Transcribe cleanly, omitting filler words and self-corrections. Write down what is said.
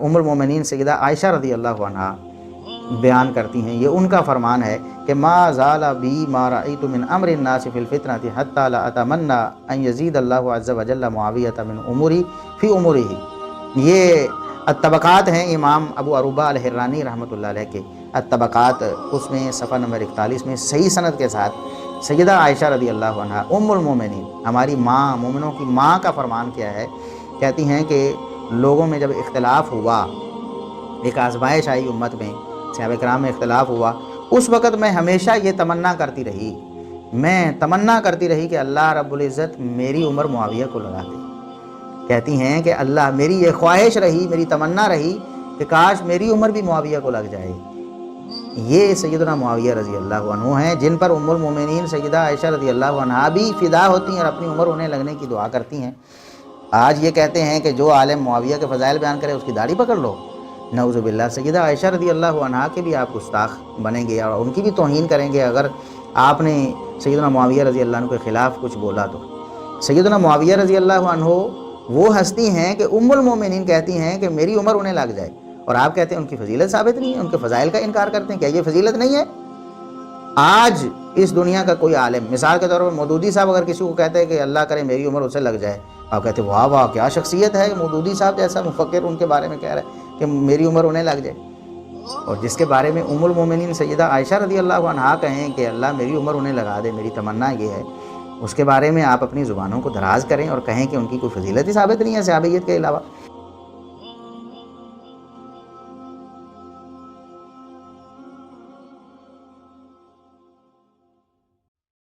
ام المومنین سیدہ عائشہ رضی اللہ عنہا بیان کرتی ہیں، یہ ان کا فرمان ہے کہ ما زال بی ما رأیت من امر الناس فی الفتنة حتی لا اتمنى ان یزید اللہ عز وجل معاویہ من اموری فی امورہ۔ یہ الطبقات ہیں امام ابو عروبہ الحرانی رحمۃ اللہ علیہ کے الطبقات، اس میں صفحہ نمبر 41 میں صحیح سند کے ساتھ سیدہ عائشہ رضی اللہ عنہا ام المومنین، ہماری ماں، مومنوں کی ماں کا فرمان کیا ہے، کہتی ہیں کہ لوگوں میں جب اختلاف ہوا، ایک آزمائش آئی امت میں، صحابہ کرام میں اختلاف ہوا، اس وقت میں ہمیشہ یہ تمنا کرتی رہی کہ اللہ رب العزت میری عمر معاویہ کو لگا دے۔ کہتی ہیں کہ اللہ، میری یہ خواہش رہی، میری تمنا رہی کہ کاش میری عمر بھی معاویہ کو لگ جائے۔ یہ سیدنا معاویہ رضی اللہ عنہ ہیں جن پر ام المومنین سیدہ عائشہ رضی اللہ عنہا بھی فدا ہوتی ہیں اور اپنی عمر انہیں لگنے کی دعا کرتی ہیں۔ آج یہ کہتے ہیں کہ جو عالم معاویہ کے فضائل بیان کرے اس کی داڑھی پکڑ لو، نعوذ باللہ۔ سیدہ عائشہ رضی اللہ عنہا کے بھی آپ گستاخ بنیں گے اور ان کی بھی توہین کریں گے اگر آپ نے سیدنا معاویہ رضی اللہ عنہ کے خلاف کچھ بولا تو۔ سیدنا معاویہ رضی اللہ عنہ وہ ہستی ہیں کہ ام المومنین کہتی ہیں کہ میری عمر انہیں لگ جائے، اور آپ کہتے ہیں ان کی فضیلت ثابت نہیں ہے، ان کے فضائل کا انکار کرتے ہیں۔ کیا یہ فضیلت نہیں ہے؟ آج اس دنیا کا کوئی عالم، مثال کے طور پر مودودی صاحب اگر کسی کو کہتے ہیں کہ اللہ کرے میری عمر اسے لگ جائے، آپ کہتے ہیں واہ واہ کیا شخصیت ہے، مودودی صاحب جیسا مفکر ان کے بارے میں کہہ رہا ہے کہ میری عمر انہیں لگ جائے۔ اور جس کے بارے میں ام المومنین سیدہ عائشہ رضی اللہ عنہا کہیں کہ اللہ میری عمر انہیں لگا دے، میری تمنا یہ ہے، اس کے بارے میں آپ اپنی زبانوں کو دراز کریں اور کہیں کہ ان کی کوئی فضیلت ہی ثابت نہیں ہے صحابیت کے علاوہ۔